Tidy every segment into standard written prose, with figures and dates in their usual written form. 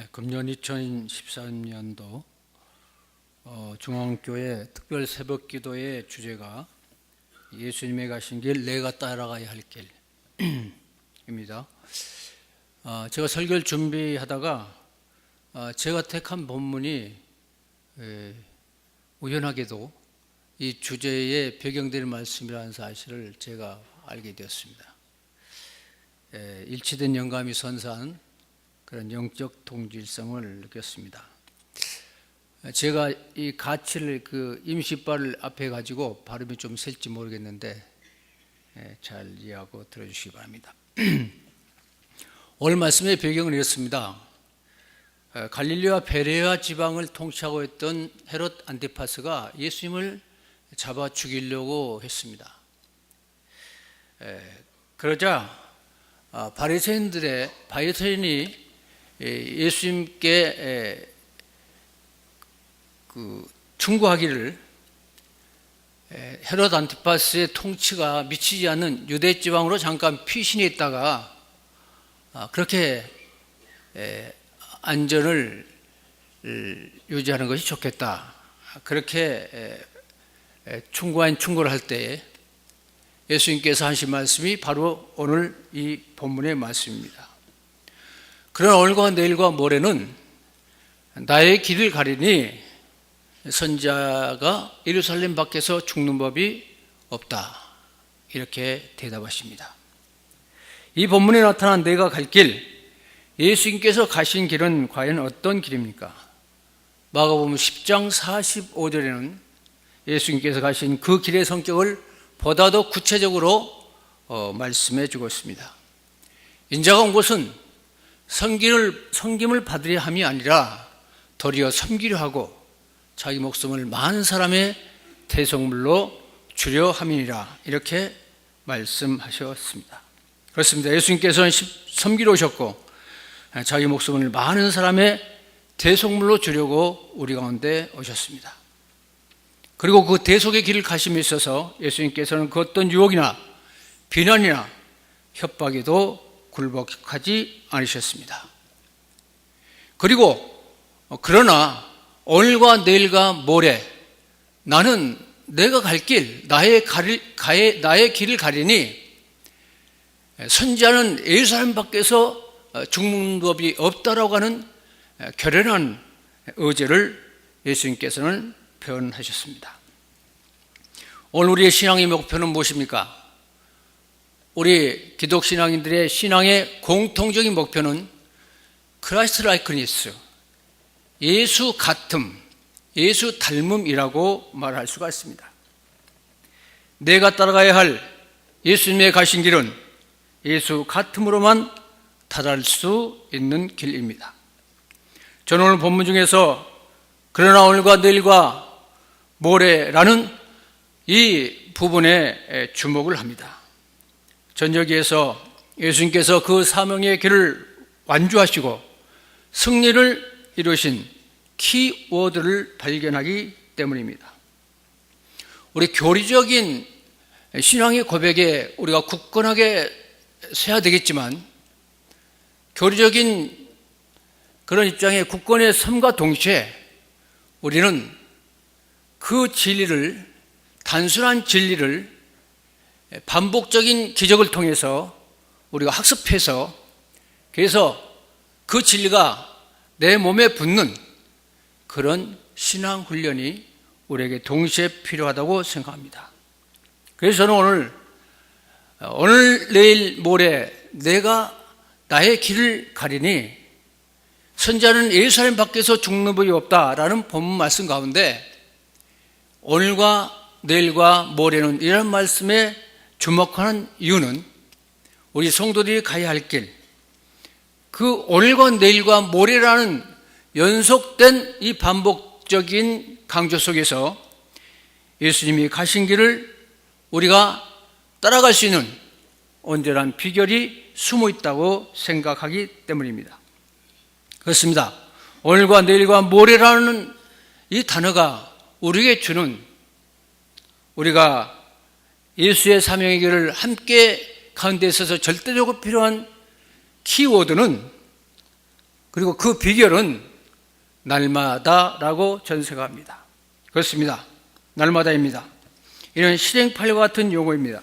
금년 2013년도 중앙교회 특별 새벽기도의 주제가 예수님의 가신 길, 내가 따라가야 할 길입니다. 제가 설교를 준비하다가 제가 택한 본문이 우연하게도 이 주제에 배경되는 말씀이라는 사실을 제가 알게 되었습니다. 일치된 영감이 선사한 그런 영적 동질성을 느꼈습니다. 제가 이 가치를 임시발을 앞에 가지고 발음이 좀 셀지 모르겠는데 잘 이해하고 들어주시기 바랍니다. 오늘 말씀의 배경은 이렇습니다. 갈릴리와 베레아 지방을 통치하고 있던 헤롯 안티파스가 예수님을 잡아 죽이려고 했습니다. 그러자 바리새인이 예수님께 충고하기를 헤롯 안티파스의 통치가 미치지 않는 유대 지방으로 잠깐 피신해 있다가 그렇게 안전을 유지하는 것이 좋겠다. 그렇게 충고를 할 때에 예수님께서 하신 말씀이 바로 오늘 이 본문의 말씀입니다. 그러나 오늘과 내일과 모레는 나의 길을 가리니 선지자가 예루살렘 밖에서 죽는 법이 없다. 이렇게 대답하십니다. 이 본문에 나타난 내가 갈 길, 예수님께서 가신 길은 과연 어떤 길입니까? 마가복음 10장 45절에는 예수님께서 가신 그 길의 성격을 보다 더 구체적으로 말씀해 주고 있습니다. 인자가 온 곳은 섬김을 받으려 함이 아니라 도리어 섬기려 하고 자기 목숨을 많은 사람의 대속물로 주려 함이니라. 이렇게 말씀하셨습니다. 그렇습니다. 예수님께서는 섬기러 오셨고 자기 목숨을 많은 사람의 대속물로 주려고 우리 가운데 오셨습니다. 그리고 그 대속의 길을 가심에 있어서 예수님께서는 그 어떤 유혹이나 비난이나 협박에도 굴복하지 않으셨습니다. 그리고 그러나 오늘과 내일과 모레 나는 내가 갈 길, 나의 길을 가리니 선지자는 예루살렘 밖에서 죽는 법이 없다라고 하는 결연한 의지를 예수님께서는 표현하셨습니다. 오늘 우리의 신앙의 목표는 무엇입니까? 우리 기독신앙인들의 신앙의 공통적인 목표는 크라이스트 라이크니스, 예수 같음, 예수 닮음이라고 말할 수가 있습니다. 내가 따라가야 할 예수님의 가신 길은 예수 같음으로만 달할 수 있는 길입니다. 저는 오늘 본문 중에서 그러나 오늘과 내일과 모레라는 이 부분에 주목을 합니다. 전여기에서 예수님께서 그 사명의 길을 완주하시고 승리를 이루신 키워드를 발견하기 때문입니다. 우리 교리적인 신앙의 고백에 우리가 굳건하게 서야 되겠지만 교리적인 그런 입장에 굳건히 섬과 동시에 우리는 그 진리를, 단순한 진리를 반복적인 기적을 통해서 우리가 학습해서 그래서 그 진리가 내 몸에 붙는 그런 신앙 훈련이 우리에게 동시에 필요하다고 생각합니다. 그래서 저는 오늘 내일 모레 내가 나의 길을 가리니 선지자는 예루살렘 밖에서 죽는 법이 없다라는 본문 말씀 가운데 오늘과 내일과 모레는 이런 말씀에 주목하는 이유는 우리 성도들이 가야 할 길, 그 오늘과 내일과 모레라는 연속된 이 반복적인 강조 속에서 예수님이 가신 길을 우리가 따라갈 수 있는 온전한 비결이 숨어 있다고 생각하기 때문입니다. 그렇습니다. 오늘과 내일과 모레라는 이 단어가 우리에게 주는 우리가 예수의 사명의 길을 함께 가운데 있어서 절대적으로 필요한 키워드는 그리고 그 비결은 날마다라고 저는 생각합니다. 그렇습니다. 날마다입니다. 이런 실행팔과 같은 용어입니다.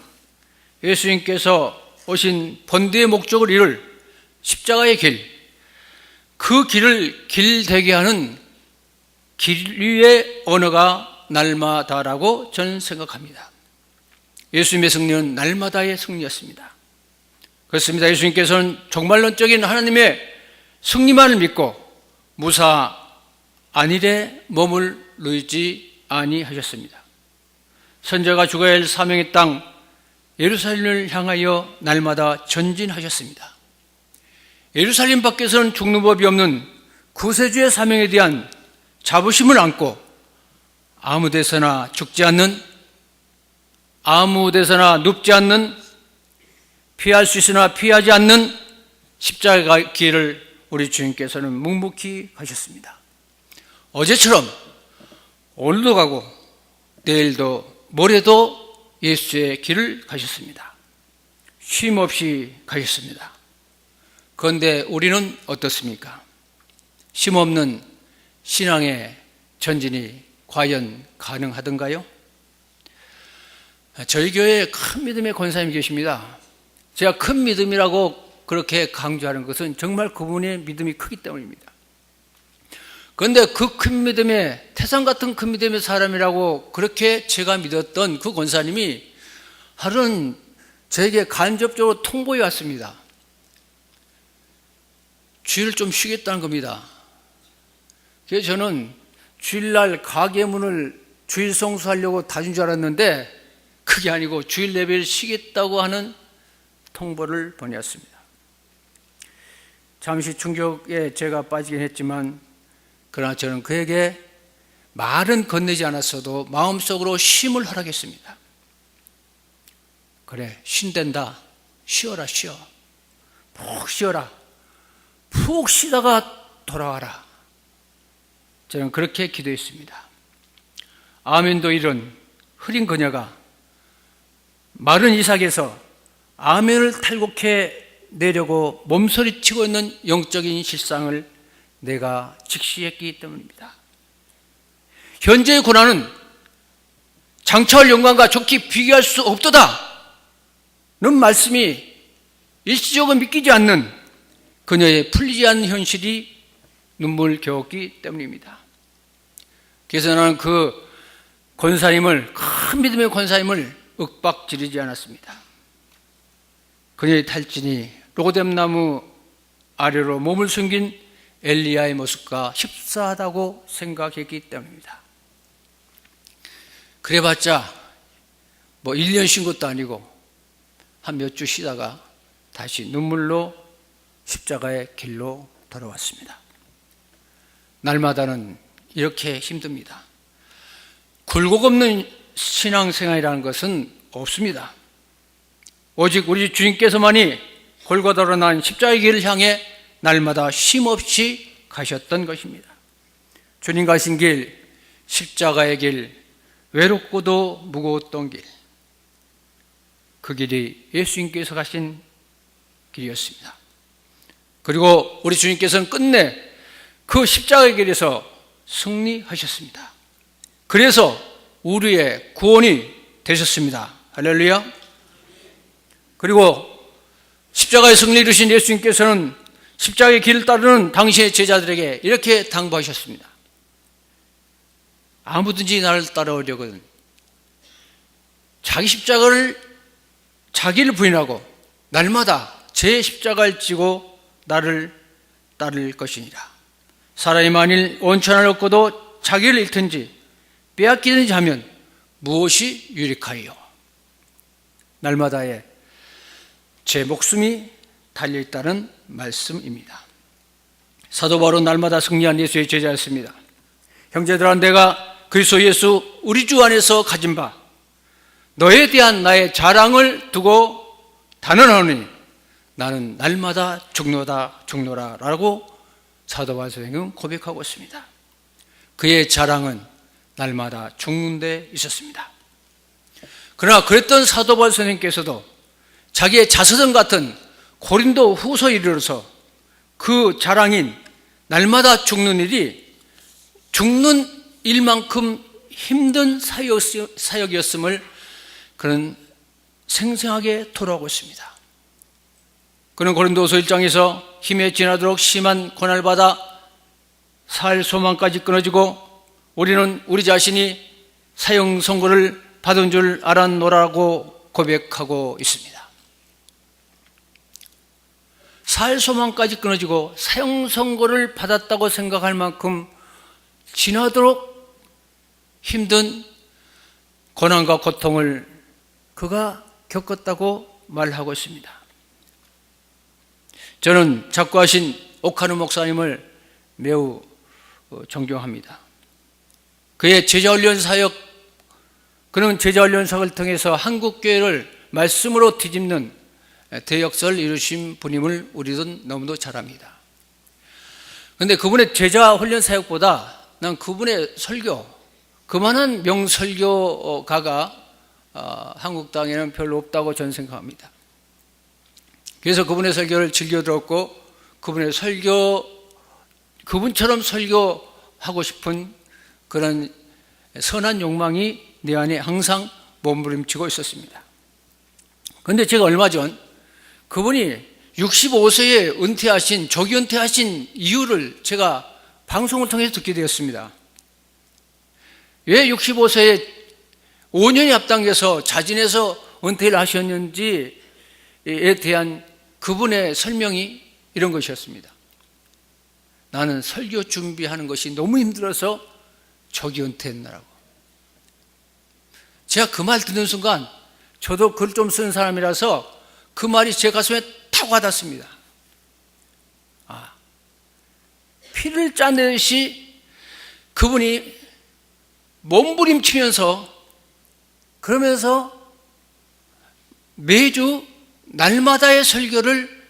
예수님께서 오신 본디의 목적을 이룰 십자가의 길, 그 길을 길되게 하는 길 위의 언어가 날마다라고 저는 생각합니다. 예수님의 승리는 날마다의 승리였습니다. 그렇습니다. 예수님께서는 종말론적인 하나님의 승리만을 믿고 무사 안일에 몸을 누이지 아니하셨습니다. 선자가 죽어야 할 사명의 땅 예루살렘을 향하여 날마다 전진하셨습니다. 예루살렘 밖에서는 죽는 법이 없는 구세주의 사명에 대한 자부심을 안고 아무 데서나 죽지 않는, 아무 데서나 눕지 않는, 피할 수 있으나 피하지 않는 십자가 길을 우리 주님께서는 묵묵히 가셨습니다. 어제처럼 오늘도 가고 내일도 모레도 예수의 길을 가셨습니다. 쉼 없이 가셨습니다. 그런데 우리는 어떻습니까? 쉼 없는 신앙의 전진이 과연 가능하던가요? 저희 교회에 큰 믿음의 권사님이 계십니다. 제가 큰 믿음이라고 그렇게 강조하는 것은 정말 그분의 믿음이 크기 때문입니다. 그런데 그 큰 믿음의, 태산 같은 큰 믿음의 사람이라고 그렇게 제가 믿었던 그 권사님이 하루는 저에게 간접적으로 통보해 왔습니다. 주일 좀 쉬겠다는 겁니다. 그래서 저는 주일날 가게 문을 주일 성수하려고 닫은 줄 알았는데 그게 아니고 주일 예배를 쉬겠다고 하는 통보를 보냈습니다. 잠시 충격에 제가 빠지긴 했지만 그러나 저는 그에게 말은 건네지 않았어도 마음속으로 쉼을 허락했습니다. 그래, 쉰댄다. 쉬어라, 쉬어. 푹 쉬어라. 푹 쉬다가 돌아와라. 저는 그렇게 기도했습니다. 아멘도 이런 흐린 그녀가 마른 이삭에서 아멘을 탈곡해 내려고 몸서리치고 있는 영적인 실상을 내가 직시했기 때문입니다. 현재의 고난은 장차올 영광과 좋게 비교할 수 없도다 는 말씀이 일시적으로 믿기지 않는 그녀의 풀리지 않는 현실이 눈물겨웠기 때문입니다. 그래서 나는 그 권사님을, 큰 믿음의 권사님을 윽박지르지 않았습니다. 그녀의 탈진이 로뎀나무 아래로 몸을 숨긴 엘리야의 모습과 흡사하다고 생각했기 때문입니다. 그래봤자 뭐 1년 쉰 것도 아니고 한 몇 주 쉬다가 다시 눈물로 십자가의 길로 돌아왔습니다. 날마다는 이렇게 힘듭니다. 굴곡 없는 신앙생활이라는 것은 없습니다. 오직 우리 주님께서만이 골고다로 난 십자가의 길을 향해 날마다 쉼없이 가셨던 것입니다. 주님 가신 길, 십자가의 길, 외롭고도 무거웠던 길, 그 길이 예수님께서 가신 길이었습니다. 그리고 우리 주님께서는 끝내 그 십자가의 길에서 승리하셨습니다. 그래서 우리의 구원이 되셨습니다. 할렐루야. 그리고 십자가의 승리를 이루신 예수님께서는 십자가의 길을 따르는 당시의 제자들에게 이렇게 당부하셨습니다. 아무든지 나를 따라오려거든 자기 십자가를 자기를 부인하고 날마다 제 십자가를 지고 나를 따를 것이니라. 사람이 만일 원천을 얻고도 자기를 잃든지 빼앗기든지 하면 무엇이 유익하리요? 날마다의 제 목숨이 달려있다는 말씀입니다. 사도 바울은 날마다 승리한 예수의 제자였습니다. 형제들아, 내가 그리스도 예수 우리 주 안에서 가진 바 너에 대한 나의 자랑을 두고 단언하노니 나는 날마다 죽노라 라고 사도 바울 선생은 고백하고 있습니다. 그의 자랑은 날마다 죽는 데 있었습니다. 그러나 그랬던 사도 바울 선생님께서도 자기의 자서전 같은 고린도 후서에 이르러서 그 자랑인 날마다 죽는 일이 죽는 일만큼 힘든 사역이었음을 그는 생생하게 토로하고 있습니다. 그는 고린도서 1장에서 힘에 지나도록 심한 고난을 받아 살 소망까지 끊어지고 우리는 우리 자신이 사형 선고를 받은 줄 알았노라고 고백하고 있습니다. 살 소망까지 끊어지고 사형 선고를 받았다고 생각할 만큼 지나도록 힘든 고난과 고통을 그가 겪었다고 말하고 있습니다. 저는 작고하신 오카누 목사님을 매우 존경합니다. 그의 제자훈련 사역, 그는 제자훈련 사역을 통해서 한국교회를 말씀으로 뒤집는 대역사를 이루신 분임을 우리는 너무도 잘 압니다. 그런데 그분의 제자훈련 사역보다 난 그분의 설교, 그만한 명설교가가 한국 땅에는 별로 없다고 저는 생각합니다. 그래서 그분의 설교를 즐겨 들었고 그분처럼 설교하고 싶은 그런 선한 욕망이 내 안에 항상 몸부림치고 있었습니다. 그런데 제가 얼마 전 그분이 65세에 은퇴하신, 조기 은퇴하신 이유를 제가 방송을 통해서 듣게 되었습니다. 왜 65세에 5년이 앞당겨서 자진해서 은퇴를 하셨는지에 대한 그분의 설명이 이런 것이었습니다. 나는 설교 준비하는 것이 너무 힘들어서 조기 은퇴했나라고. 제가 그 말 듣는 순간 저도 글 좀 쓰는 사람이라서 그 말이 제 가슴에 탁 와닿습니다. 피를 짜내듯이 그분이 몸부림치면서 그러면서 매주 날마다의 설교를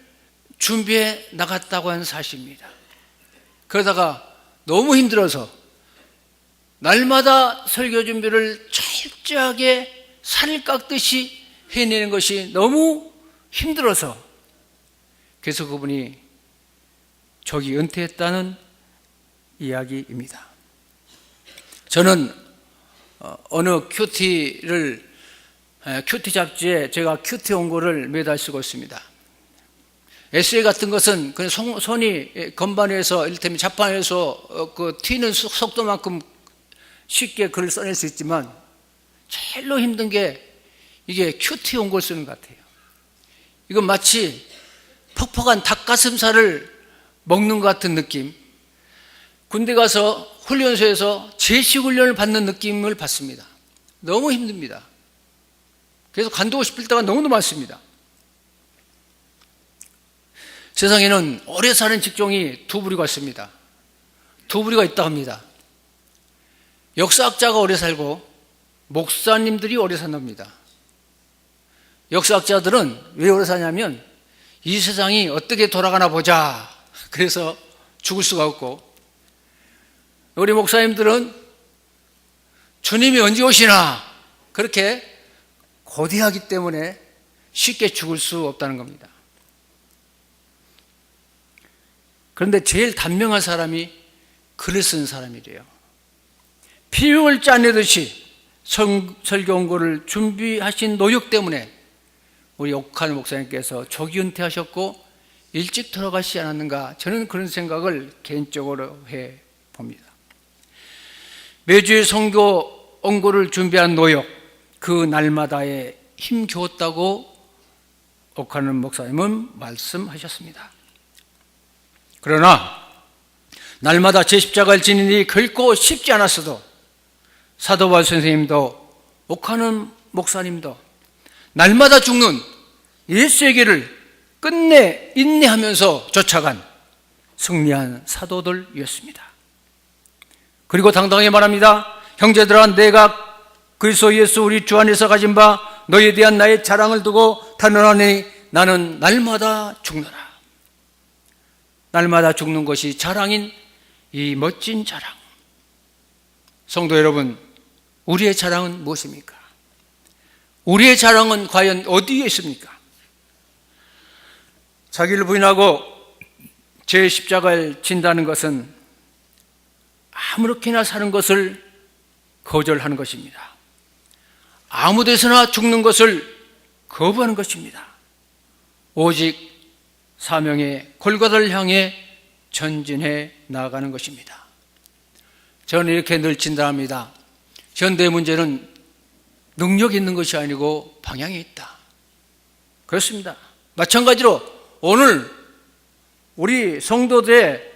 준비해 나갔다고 하는 사실입니다. 그러다가 너무 힘들어서 날마다 설교 준비를 철저하게 살을 깎듯이 해내는 것이 너무 힘들어서 그래서 그분이 조기 은퇴했다는 이야기입니다. 저는 어느 큐티 잡지에 제가 큐티 원고를 매달 쓰고 있습니다. 에세이 같은 것은 그냥 손이 건반에서 이를테면 자판에서 그 튀는 속도만큼 쉽게 글을 써낼 수 있지만 제일로 힘든 게 이게 큐티 원고를 쓰는 것 같아요. 이건 마치 퍽퍽한 닭가슴살을 먹는 것 같은 느낌. 군대 가서 훈련소에서 제식 훈련을 받는 느낌을 받습니다. 너무 힘듭니다. 그래서 관두고 싶을 때가 너무도 많습니다. 세상에는 오래 사는 직종이 두 부류가 있습니다. 두 부류가 있다고 합니다. 역사학자가 오래 살고 목사님들이 오래 산답니다. 역사학자들은 왜 오래 사냐면 이 세상이 어떻게 돌아가나 보자. 그래서 죽을 수가 없고, 우리 목사님들은 주님이 언제 오시나 그렇게 고대하기 때문에 쉽게 죽을 수 없다는 겁니다. 그런데 제일 단명한 사람이 글을 쓴 사람이래요. 피를 짜내듯이 설교 원고를 준비하신 노력 때문에 우리 오카누 목사님께서 조기 은퇴하셨고 일찍 돌아가시지 않았는가, 저는 그런 생각을 개인적으로 해봅니다. 매주의 선교 원고를 준비한 노력, 그 날마다에 힘겨웠다고 오카누 목사님은 말씀하셨습니다. 그러나 날마다 제 십자가를 지는 일이 결코 쉽지 않았어도 사도 바울 선생님도 오카누 목사님도 날마다 죽는 예수의 길을 끝내 인내하면서 쫓아간 승리한 사도들이었습니다. 그리고 당당히 말합니다. 형제들아, 내가 그리스도 예수 우리 주 안에서 가진 바 너희에 대한 나의 자랑을 두고 단언하니 나는 날마다 죽노라. 날마다 죽는 것이 자랑인 이 멋진 자랑. 성도 여러분, 우리의 자랑은 무엇입니까? 우리의 자랑은 과연 어디에 있습니까? 자기를 부인하고 제 십자가를 진다는 것은 아무렇게나 사는 것을 거절하는 것입니다. 아무 데서나 죽는 것을 거부하는 것입니다. 오직 사명의 골고다를 향해 전진해 나아가는 것입니다. 저는 이렇게 늘 진단합니다. 현대의 문제는 능력이 있는 것이 아니고 방향이 있다. 그렇습니다. 마찬가지로 오늘 우리 성도들의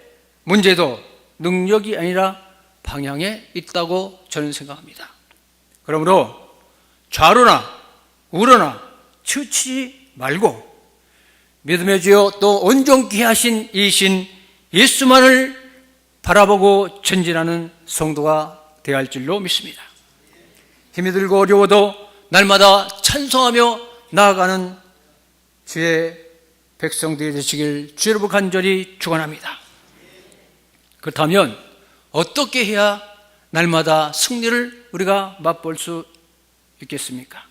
문제도 능력이 아니라 방향에 있다고 저는 생각합니다. 그러므로 좌로나 우로나 치우치지 말고 믿음의 주여 또 온전케 하신 이신 예수만을 바라보고 전진하는 성도가 되어야 할 줄로 믿습니다. 힘이 들고 어려워도 날마다 찬송하며 나아가는 주의 백성들이 되시길 주의 이름으로 간절히 축원합니다. 그렇다면 어떻게 해야 날마다 승리를 우리가 맛볼 수 있겠습니까?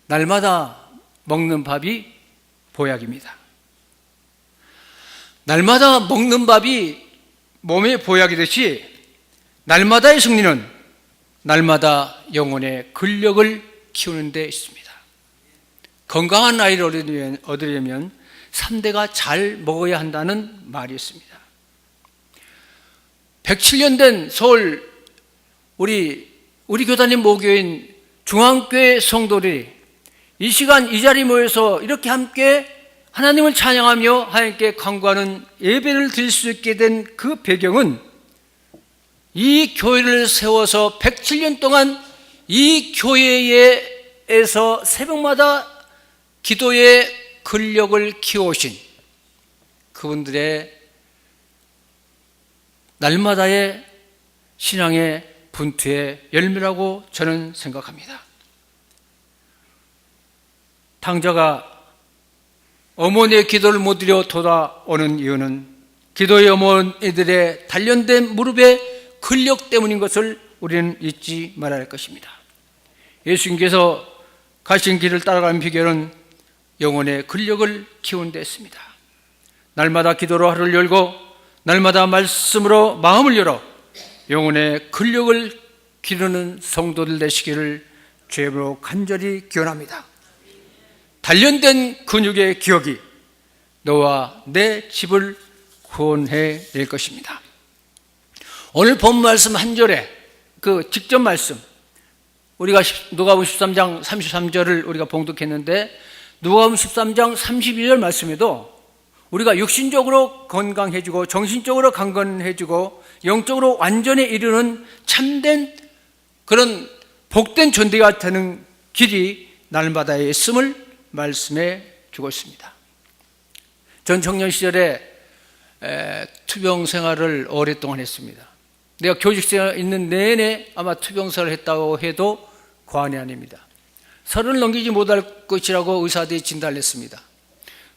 날마다 먹는 밥이 보약입니다. 날마다 먹는 밥이 몸의 보약이듯이 날마다의 승리는 날마다 영혼의 근력을 키우는 데 있습니다. 건강한 아이를 얻으려면 3대가 잘 먹어야 한다는 말이 있습니다. 107년 된 서울 우리 교단의 모교인 중앙교회 성도들이 이 시간 이 자리에 모여서 이렇게 함께 하나님을 찬양하며 하나님께 간구하는 예배를 드릴 수 있게 된 그 배경은 이 교회를 세워서 107년 동안 이 교회에서 새벽마다 기도의 근력을 키워오신 그분들의 날마다의 신앙의 분투의 열매라고 저는 생각합니다. 탕자가 어머니의 기도를 못 드려 돌아오는 이유는 기도의 어머니들의 단련된 무릎의 근력 때문인 것을 우리는 잊지 말아야 할 것입니다. 예수님께서 가신 길을 따라가는 비결은 영혼의 근력을 키우는 데 있습니다. 날마다 기도로 하루를 열고 날마다 말씀으로 마음을 열어 영혼의 근력을 기르는 성도들 되시기를 주님으로 간절히 기원합니다. 단련된 근육의 기억이 너와 내 집을 구원해 낼 것입니다. 오늘 본 말씀 한 절에 그 직접 말씀 우리가 누가복음 13장 33절을 우리가 봉독했는데 누가복음 13장 32절 말씀에도 우리가 육신적으로 건강해지고 정신적으로 강건해지고 영적으로 완전히 이르는 참된 그런 복된 존재가 되는 길이 날마다 있음을 말씀해 주고 있습니다. 전 청년 시절에 투병 생활을 오랫동안 했습니다. 내가 교직생활 있는 내내 아마 투병 생활을 했다고 해도 과언이 아닙니다. 30을 넘기지 못할 것이라고 의사들이 진단을 했습니다.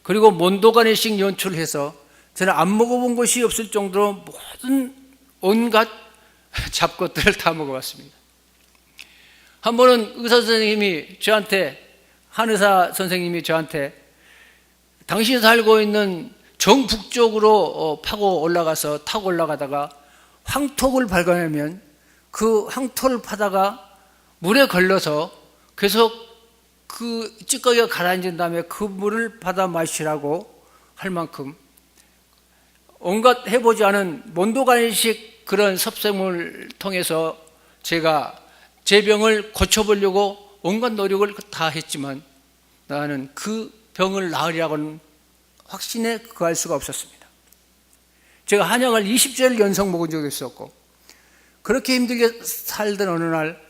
그리고 몬도가네식 연출을 해서 저는 안 먹어본 것이 없을 정도로 모든 온갖 잡것들을 다 먹어봤습니다. 한 번은 의사 선생님이 저한테 한의사 선생님이 저한테 당신이 살고 있는 정북쪽으로 타고 올라가다가 황토를 발견하면 그 황토를 파다가 물에 걸려서 계속 그 찌꺼기가 가라앉은 다음에 그 물을 받아 마시라고 할 만큼 온갖 해보지 않은 몬도가네식 그런 섭생을 통해서 제가 제 병을 고쳐보려고 온갖 노력을 다 했지만 나는 그 병을 나으리라고는 확신에 그할 수가 없었습니다. 제가 한약을 20제를 연속 먹은 적이 있었고 그렇게 힘들게 살던 어느 날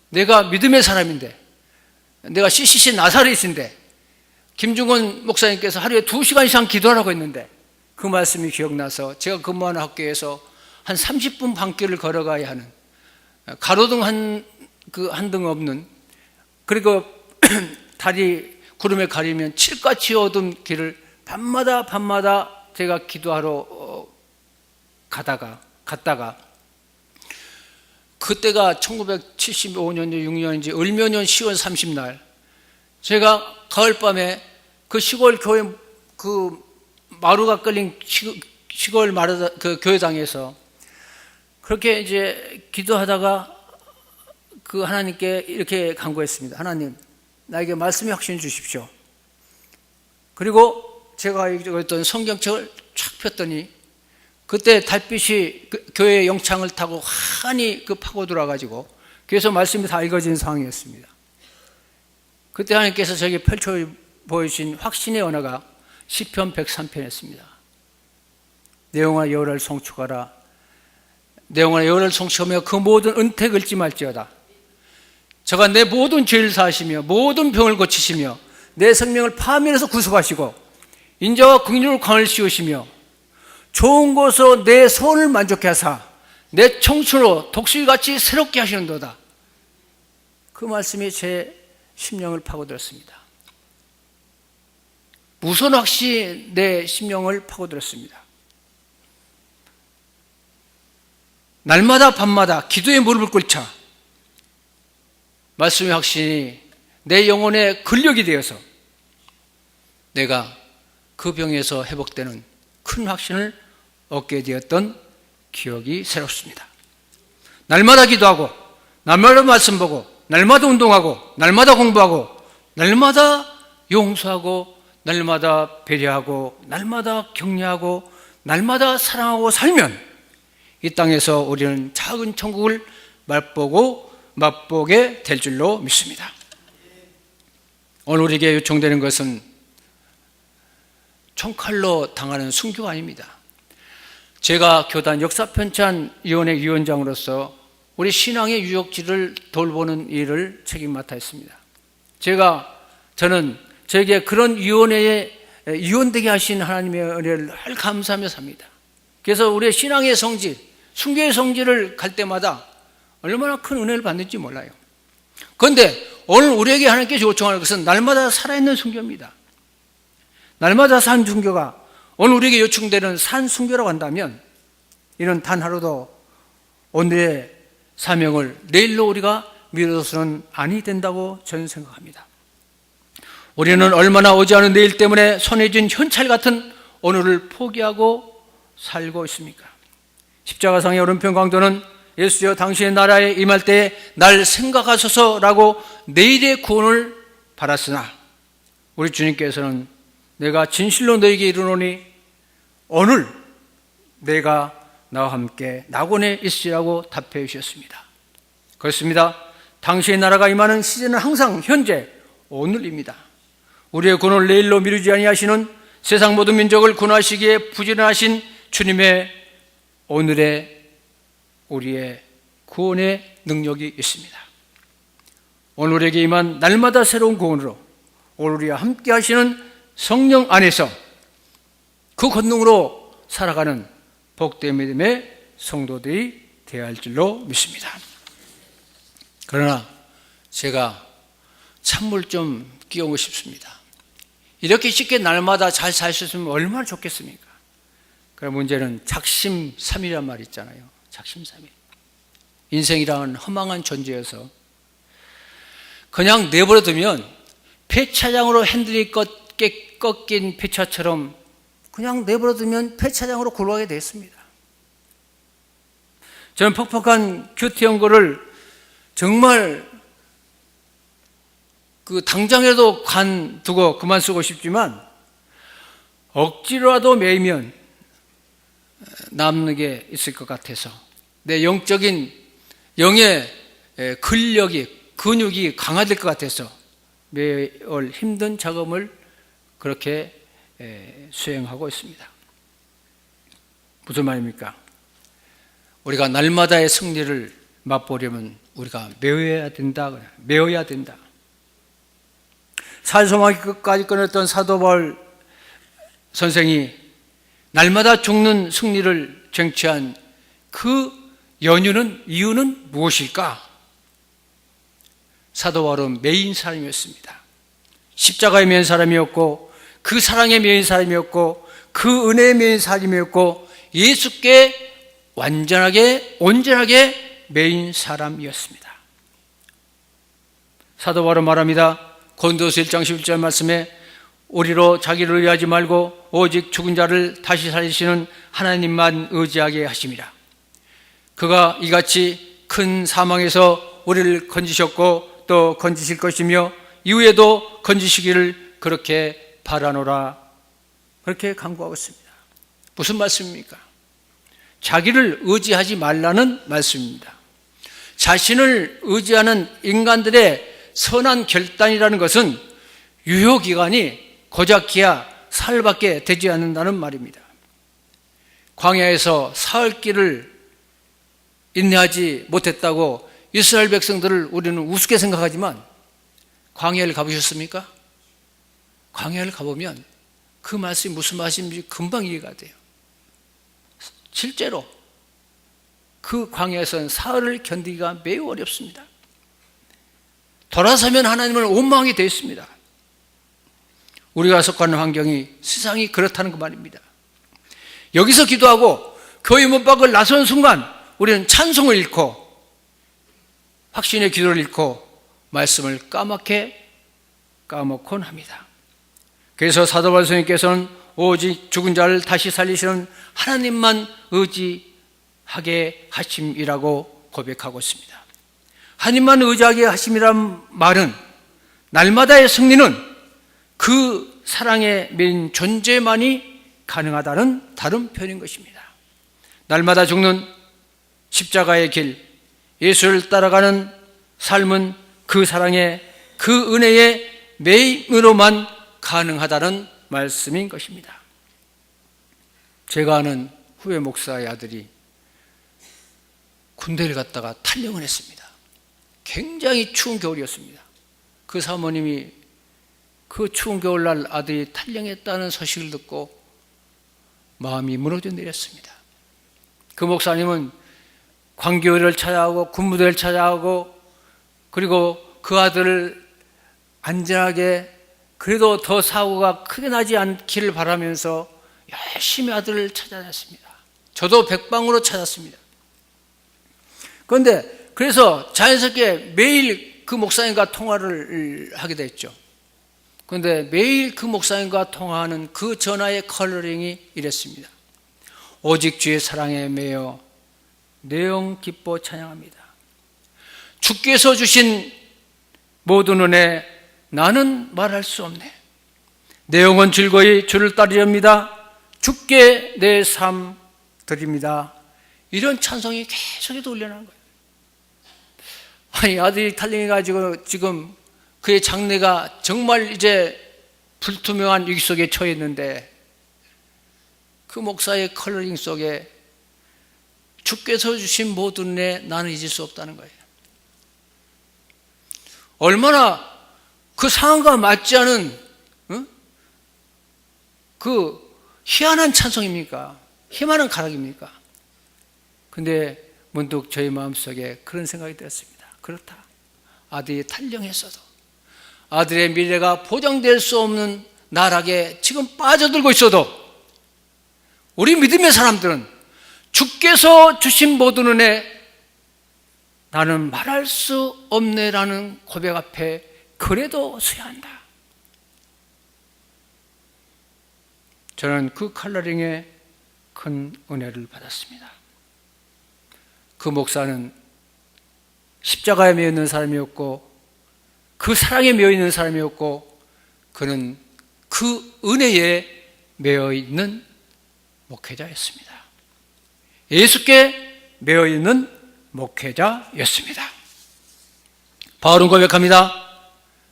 내가 믿음의 사람인데 내가 CCC 나사렛인데 김중건 목사님께서 하루에 2시간 이상 기도하라고 했는데 그 말씀이 기억나서 제가 근무하는 학교에서 한 30분 반길을 걸어가야 하는 가로등 한 등 없는 그리고 달이 구름에 가리면 칠같이 어두운 길을 밤마다 제가 기도하러 갔다가 그때가 1975년인지 6년인지 을묘년 10월 30날 제가 가을밤에 그 시골 교회 그 마루가 끌린 시골 그 교회당에서 그렇게 이제 기도하다가 그 하나님께 이렇게 간구했습니다. 하나님, 나에게 말씀의 확신을 주십시오. 그리고 제가 읽었던 성경책을 쫙 폈더니 그때 달빛이 그 교회의 영창을 타고 환히 그 파고들어가지고 그래서 말씀이 다 읽어진 상황이었습니다. 그때 하나님께서 저에게 펼쳐 보여주신 확신의 언어가 시편 103편이었습니다. 내 영혼아 여호와를 송축하라. 내 영혼아 여호와를 송축하며 그 모든 은택을 찜할지어다. 저가 내 모든 죄를 사하시며 모든 병을 고치시며 내 생명을 파멸해서 구속하시고 인자와 긍휼을 광을 씌우시며 좋은 곳으로 내 소원을 만족케 하사 내 청춘으로 독수리같이 새롭게 하시는도다. 그 말씀이 제 심령을 파고들었습니다. 무선 확신이 내 심령을 파고들었습니다. 날마다 밤마다 기도에 무릎을 꿇자 말씀의 확신이 내 영혼의 근력이 되어서 내가 그 병에서 회복되는 큰 확신을 얻게 되었던 기억이 새롭습니다. 날마다 기도하고 날마다 말씀 보고 날마다 운동하고 날마다 공부하고 날마다 용서하고 날마다 배려하고 날마다 격려하고 날마다 사랑하고 살면 이 땅에서 우리는 작은 천국을 맛보게 될 줄로 믿습니다. 오늘 우리에게 요청되는 것은 총칼로 당하는 순교가 아닙니다. 제가 교단 역사편찬위원회 위원장으로서 우리 신앙의 유적지를 돌보는 일을 책임 맡아 했습니다. 저는 저에게 그런 위원회에 위원되게 하신 하나님의 은혜를 감사하며 삽니다. 그래서 우리의 신앙의 성질, 순교의 성질을 갈 때마다 얼마나 큰 은혜를 받는지 몰라요. 그런데 오늘 우리에게 하나님께 요청하는 것은 날마다 살아있는 순교입니다. 날마다 산 순교가 오늘 우리에게 요청되는 산 순교라고 한다면 이는 단 하루도 오늘의 사명을 내일로 우리가 미뤄서는 아니 된다고 저는 생각합니다. 우리는 얼마나 오지 않은 내일 때문에 손에 쥔 현찰 같은 오늘을 포기하고 살고 있습니까? 십자가상의 오른편 강도는 예수여 당신의 나라에 임할 때에 날 생각하소서라고 내일의 구원을 바랐으나 우리 주님께서는 내가 진실로 너에게 이르노니 오늘 내가 나와 함께 낙원에 있으라고 답해 주셨습니다. 그렇습니다. 당신의 나라가 임하는 시즌은 항상 현재 오늘입니다. 우리의 구원을 내일로 미루지 아니하시는 세상 모든 민족을 구원하시기에 부지런하신 주님의 오늘의 우리의 구원의 능력이 있습니다. 오늘 우리에게 임한 날마다 새로운 구원으로 오늘 우리와 함께 하시는 성령 안에서 그 권능으로 살아가는 복된 믿음의 성도들이 되어야 할 줄로 믿습니다. 그러나 제가 찬물 좀 끼우고 싶습니다. 이렇게 쉽게 날마다 잘 살 수 있으면 얼마나 좋겠습니까? 그럼 문제는 작심삼일이란 말이 있잖아요. 작심삼일. 인생이란 허망한 존재여서 그냥 내버려두면 폐차장으로 핸들이 꺾인 폐차처럼 그냥 내버려두면 폐차장으로 굴러가게 됐습니다. 저는 퍽퍽한 큐티 연구를 정말 그 당장에도 관두고 그만 쓰고 싶지만 억지로라도 매이면 남는 게 있을 것 같아서 내 영의 근육이 강화될 것 같아서 매일 힘든 작업을 그렇게 수행하고 있습니다. 무슨 말입니까? 우리가 날마다의 승리를 맛보려면 우리가 메워야 된다. 살소망이 끝까지 끊었던 사도 바울 선생이 날마다 죽는 승리를 쟁취한 그 이유는 무엇일까? 사도 바울은 매인 사람이었습니다. 십자가에 매인 사람이었고 그 사랑에 매인 사람이었고 그 은혜에 매인 사람이었고 예수께 온전하게 매인 사람이었습니다. 사도 바울은 말합니다. 고린도서 1장 11절 말씀에 우리로 자기를 의하지 말고 오직 죽은 자를 다시 살리시는 하나님만 의지하게 하심이라. 그가 이같이 큰 사망에서 우리를 건지셨고 또 건지실 것이며 이후에도 건지시기를 그렇게 바라노라. 그렇게 간구하고 있습니다. 무슨 말씀입니까? 자기를 의지하지 말라는 말씀입니다. 자신을 의지하는 인간들의 선한 결단이라는 것은 유효기간이 고작 기야 사흘밖에 되지 않는다는 말입니다. 광야에서 사흘길을 인내하지 못했다고 이스라엘 백성들을 우리는 우습게 생각하지만 광야를 가보셨습니까? 광야를 가보면 그 말씀이 무슨 말씀인지 금방 이해가 돼요. 실제로 그 광야에서는 사흘을 견디기가 매우 어렵습니다. 돌아서면 하나님을 원망하게 되어 있습니다. 우리가 속하는 환경이 세상이 그렇다는 그 말입니다. 여기서 기도하고 교회 문밖을 나서는 순간 우리는 찬송을 잃고 확신의 기도를 잃고 말씀을 까먹곤 합니다. 그래서 사도 바울 선생님께서는 오직 죽은 자를 다시 살리시는 하나님만 의지하게 하심이라고 고백하고 있습니다. 하나님만 의지하게 하심이란 말은 날마다의 승리는 그 사랑에 매인 존재만이 가능하다는 다른 표현인 것입니다. 날마다 죽는 십자가의 길, 예수를 따라가는 삶은 그 사랑의 그 은혜의 매임으로만 가능하다는 말씀인 것입니다. 제가 아는 후배 목사의 아들이 군대를 갔다가 탈영을 했습니다. 굉장히 추운 겨울이었습니다. 그 사모님이 그 추운 겨울날 아들이 탈영했다는 소식을 듣고 마음이 무너져 내렸습니다. 그 목사님은 광교회를 찾아가고 군부대를 찾아가고 그리고 그 아들을 안전하게 그래도 더 사고가 크게 나지 않기를 바라면서 열심히 아들을 찾아냈습니다. 저도 백방으로 찾았습니다. 그런데 그래서 자연스럽게 매일 그 목사님과 통화를 하게 됐죠. 그런데 매일 그 목사님과 통화하는 그 전화의 컬러링이 이랬습니다. 오직 주의 사랑에 매여 내영 기뻐 찬양합니다. 주께서 주신 모든 은혜 나는 말할 수 없네. 내 영혼 즐거이 주를 따르렵니다. 주께 내 삶 드립니다. 이런 찬송이 계속해서 울려나는 거예요. 아니 아들이 탈영해가지고 지금 그의 장래가 정말 이제 불투명한 위기 속에 처해 있는데 그 목사의 컬러링 속에 주께서 주신 모든 은혜 나는 잊을 수 없다는 거예요. 얼마나 그 상황과 맞지 않은 그 희한한 찬송입니까? 희한한 가락입니까? 근데 문득 저희 마음속에 그런 생각이 들었습니다. 그렇다. 아들이 탈영했어도 아들의 미래가 보장될 수 없는 나락에 지금 빠져들고 있어도 우리 믿음의 사람들은 주께서 주신 모든 은혜 나는 말할 수 없네라는 고백 앞에 그래도 서야 한다. 저는 그 컬러링에 큰 은혜를 받았습니다. 그 목사는 십자가에 매여 있는 사람이었고 그 사랑에 매여 있는 사람이었고 그는 그 은혜에 매여 있는 목회자였습니다. 예수께 매여 있는 목회자였습니다. 바울은 고백합니다.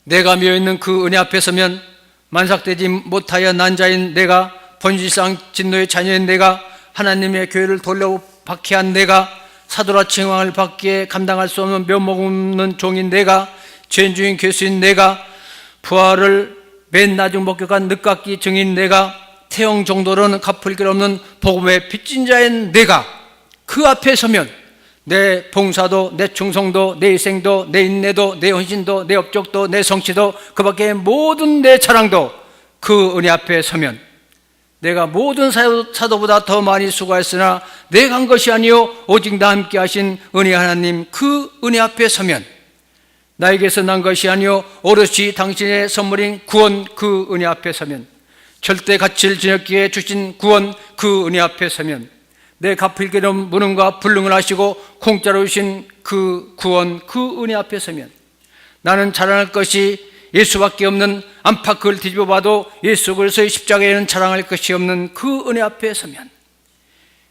내가 매여 있는 그 은혜 앞에 서면 만삭되지 못하여 난 자인 내가, 본질상 진노의 자녀인 내가, 하나님의 교회를 돌려 박해한 내가, 사도라 칭왕을 받기에 감당할 수 없는 면목 없는 종인 내가, 죄인 중인 괴수인 내가, 부활을 맨 나중 목격한 늦깎이 증인 내가, 태영 정도로는 갚을 길 없는 복음의 빚진 자인 내가 그 앞에 서면 내 봉사도, 내 충성도, 내 희생도, 내 인내도, 내 헌신도, 내 업적도, 내 성취도, 그 밖에 모든 내 자랑도 그 은혜 앞에 서면 내가 모든 사도보다 더 많이 수고했으나 내가 한 것이 아니요 오직 나 함께 하신 은혜 하나님 그 은혜 앞에 서면 나에게서 난 것이 아니요 오롯이 당신의 선물인 구원 그 은혜 앞에 서면, 절대 가치를 지녔기에 주신 구원 그 은혜 앞에 서면, 내 갚을 길은 무능과 불능을 하시고 공짜로 주신 그 구원 그 은혜 앞에 서면, 나는 자랑할 것이 예수밖에 없는, 안팎을 뒤집어 봐도 예수 그리스도의 십자가에는 자랑할 것이 없는 그 은혜 앞에 서면,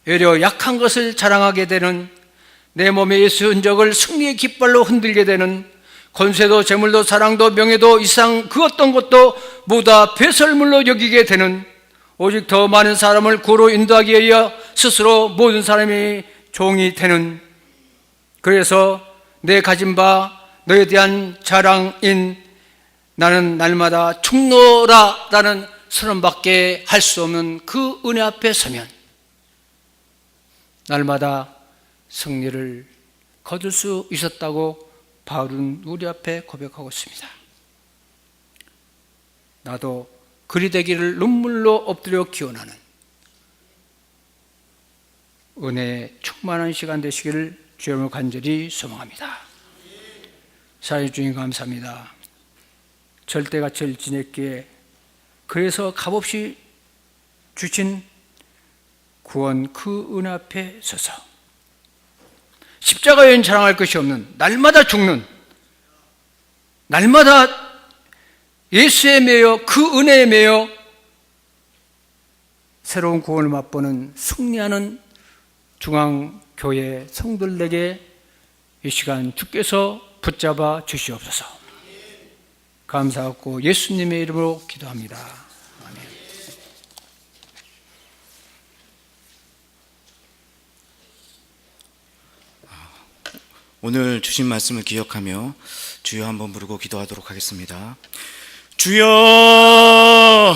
오히려 약한 것을 자랑하게 되는, 내 몸의 예수 흔적을 승리의 깃발로 흔들게 되는, 권세도 재물도 사랑도 명예도 이상 그 어떤 것도 모두 배설물로 여기게 되는, 오직 더 많은 사람을 구로 인도하기 위하여 스스로 모든 사람이 종이 되는, 그래서 내 가진 바 너에 대한 자랑인 나는 날마다 죽노라라는 선언밖에 할 수 없는 그 은혜 앞에 서면 날마다 승리를 거둘 수 있었다고 바울은 우리 앞에 고백하고 있습니다. 나도 그리 되기를 눈물로 엎드려 기원하는 은혜에 충만한 시간 되시기를 주님을 간절히 소망합니다. 사랑의 주님 감사합니다. 절대 가치를 지냈기에 그래서 값없이 주신 구원 그 은혜 앞에 서서 십자가에는 자랑할 것이 없는, 날마다 죽는, 날마다 예수에 매여 그 은혜에 매여 새로운 구원을 맛보는 승리하는 중앙교회 성도들에게 이 시간 주께서 붙잡아 주시옵소서. 감사하고 예수님의 이름으로 기도합니다. 아멘. 오늘 주신 말씀을 기억하며 주여 한번 부르고 기도하도록 하겠습니다. 주여,